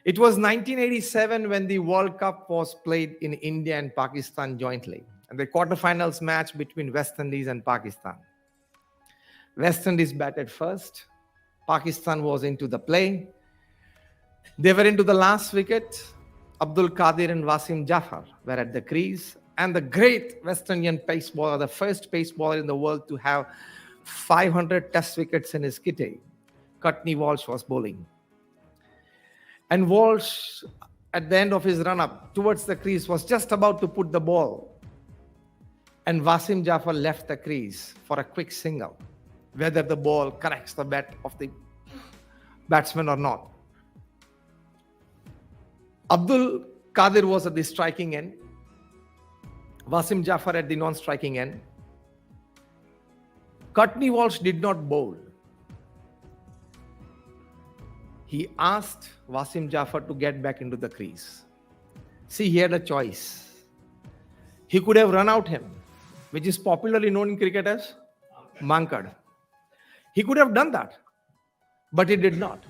It was 1987 when the World Cup was played in India and Pakistan jointly, and the quarterfinals match between West Indies and Pakistan. West Indies batted first. Pakistan was into the play. They were into the last wicket. Abdul Qadir and Wasim Jafar were at the crease, and the great West Indian pace bowler, the first pace bowler in the world to have 500 test wickets in his kitty, Courtney Walsh, was bowling. And Walsh, at the end of his run-up towards the crease, was just about to put the ball. And Wasim Jafar left the crease for a quick single, whether the ball connects the bat of the batsman or not. Abdul Qadir was at the striking end. Wasim Jafar at the non-striking end. Courtney Walsh did not bowl. He asked Wasim Jafar to get back into the crease. See, he had a choice. He could have run out him, which is popularly known in cricket as mankad. He could have done that, but he did not.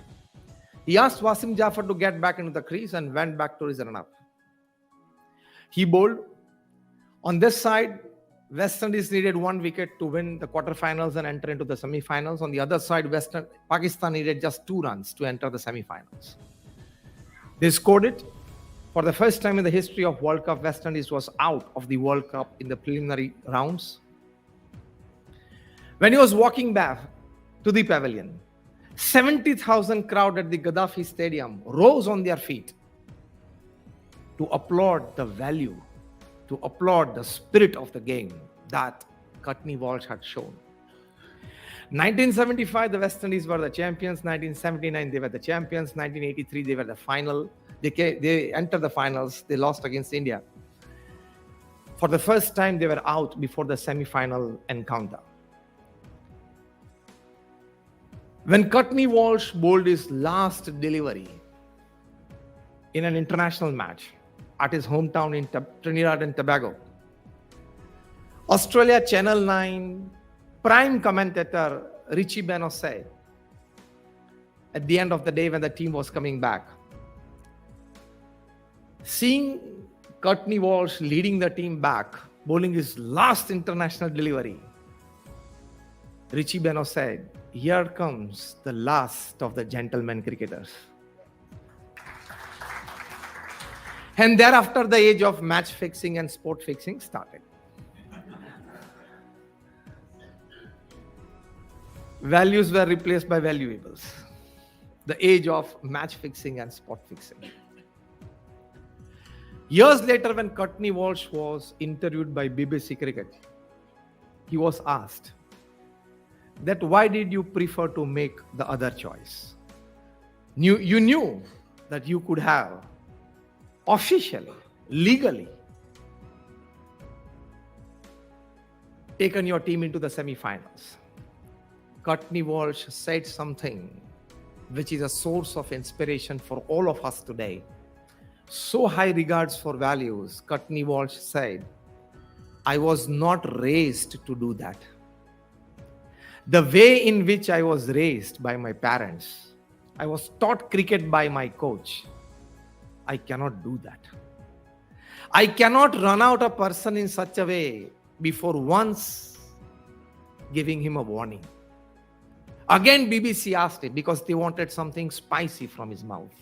He asked Wasim Jafar to get back into the crease and went back to his run-up. He bowled. On this side, West Indies needed 1 wicket to win the quarterfinals and enter into the semi-finals. On the other side, Pakistan needed just 2 runs to enter the semi-finals. They scored it. For the first time in the history of World Cup, West Indies was out of the World Cup in the preliminary rounds. When he was walking back to the pavilion, 70,000 crowd at the Gaddafi Stadium rose on their feet to applaud the value, to applaud the spirit of the game that Courtney Walsh had shown. 1975, the West Indies were the champions. 1979, they were the champions. 1983, they were the final. They entered the finals. They lost against India. For the first time, they were out before the semi-final encounter. When Courtney Walsh bowled his last delivery in an international match at his hometown in Trinidad and Tobago, Australia Channel 9 prime commentator Richie Beno said, at the end of the day when the team was coming back, seeing Courtney Walsh leading the team back, bowling his last international delivery, Richie Beno said, "Here comes the last of the gentlemen cricketers." And thereafter, the age of match fixing and sport fixing started. Values were replaced by valuables. The age of match fixing and sport fixing. Years later, when Courtney Walsh was interviewed by BBC Cricket, he was asked that why did you prefer to make the other choice? You knew that you could have officially, legally taken your team into the semi-finals. Courtney Walsh said something which is a source of inspiration for all of us today. So high regards for values. Courtney Walsh said, "I was not raised to do that. The way in which I was raised by my parents, I was taught cricket by my coach. I cannot do that. I cannot run out a person in such a way before once giving him a warning." Again, BBC asked him because they wanted something spicy from his mouth,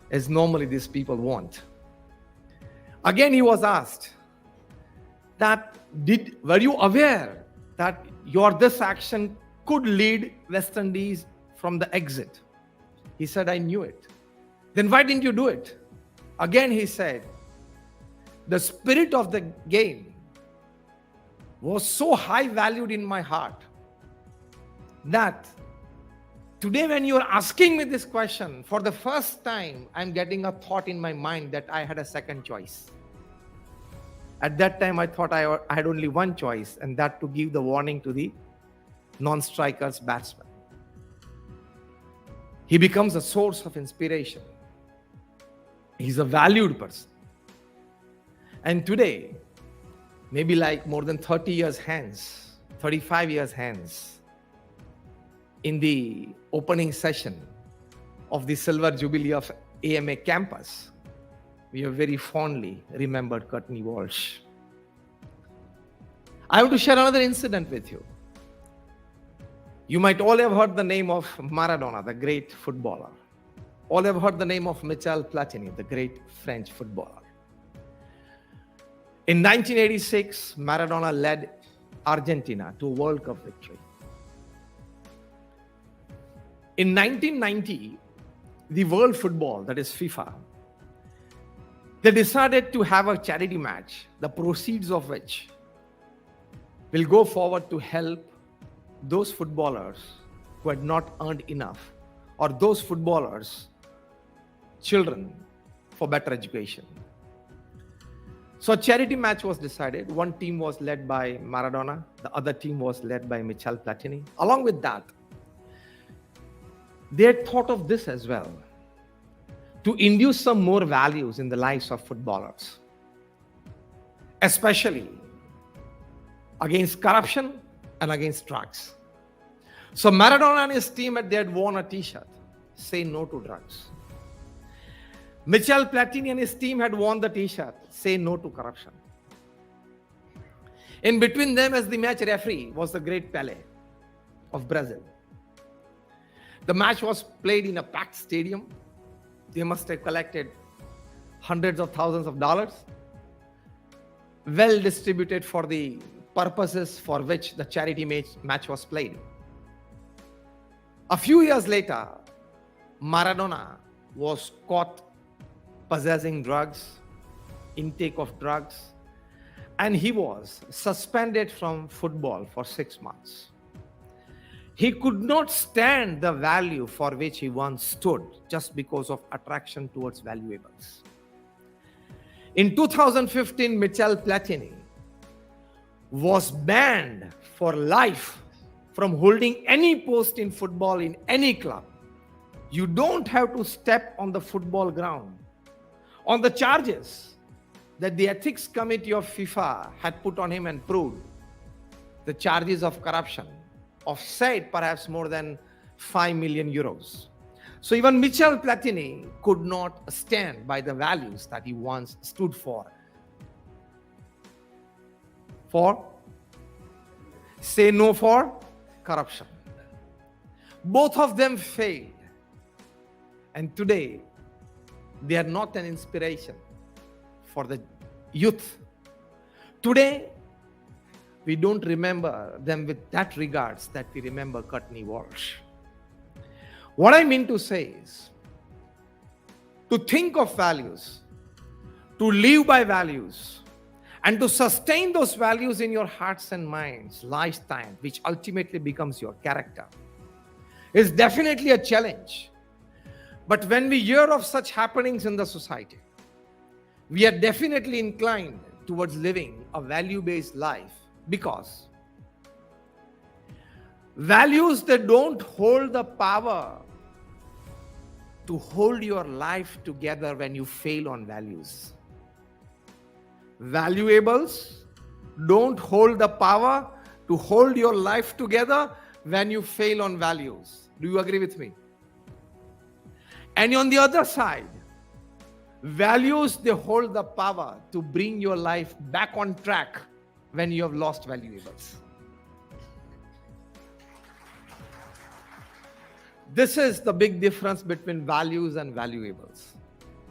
as normally these people want. Again, he was asked that, were you aware that this action could lead West Indies from the exit? He said, "I knew it." "Then why didn't you do it?" Again, he said, "The spirit of the game was so high valued in my heart that today when you're asking me this question, for the first time, I'm getting a thought in my mind that I had a second choice. At that time, I thought I had only one choice, and that to give the warning to the non-strikers batsman." He becomes a source of inspiration. He's a valued person. And today, maybe like more than 30 years hence, 35 years hence, in the opening session of the silver jubilee of AMA campus, we have very fondly remembered Courtney Walsh. I want to share another incident with you. You might all have heard the name of Maradona, the great footballer. All have heard the name of Michel Platini, the great French footballer. In 1986, Maradona led Argentina to a World Cup victory. In 1990, the World Football, that is FIFA, they decided to have a charity match, the proceeds of which will go forward to help those footballers who had not earned enough, or those footballers' children, for better education. So a charity match was decided. One team was led by Maradona. The other team was led by Michel Platini. Along with that, they had thought of this as well, to induce some more values in the lives of footballers, especially against corruption and against drugs. So Maradona and his team, they had worn a t-shirt, "Say no to drugs." Michel Platini and his team had worn the t-shirt, "Say no to corruption." In between them, as the match referee, was the great Pelé of Brazil. The match was played in a packed stadium. They must have collected hundreds of thousands of dollars, well distributed for the purposes for which the charity match was played. A few years later, Maradona was caught possessing drugs, intake of drugs, and he was suspended from football for 6 months. He could not stand the value for which he once stood just because of attraction towards valuables. In 2015, Michel Platini was banned for life from holding any post in football in any club. You don't have to step on the football ground on the charges that the ethics committee of FIFA had put on him and proved the charges of corruption of said perhaps more than 5 million euros. So even Michel Platini could not stand by the values that he once stood for. Say no for corruption. Both of them failed. And today, they are not an inspiration for the youth. Today, we don't remember them with that regards that we remember Courtney Walsh. What I mean to say is, to think of values, to live by values, and to sustain those values in your hearts and minds, lifetime, which ultimately becomes your character, is definitely a challenge. But when we hear of such happenings in the society, we are definitely inclined towards living a value-based life, because values that don't hold the power to hold your life together when you fail on values. Valuables don't hold the power to hold your life together when you fail on values. Do you agree with me? And on the other side, values, they hold the power to bring your life back on track when you have lost valuables. This is the big difference between values and valuables.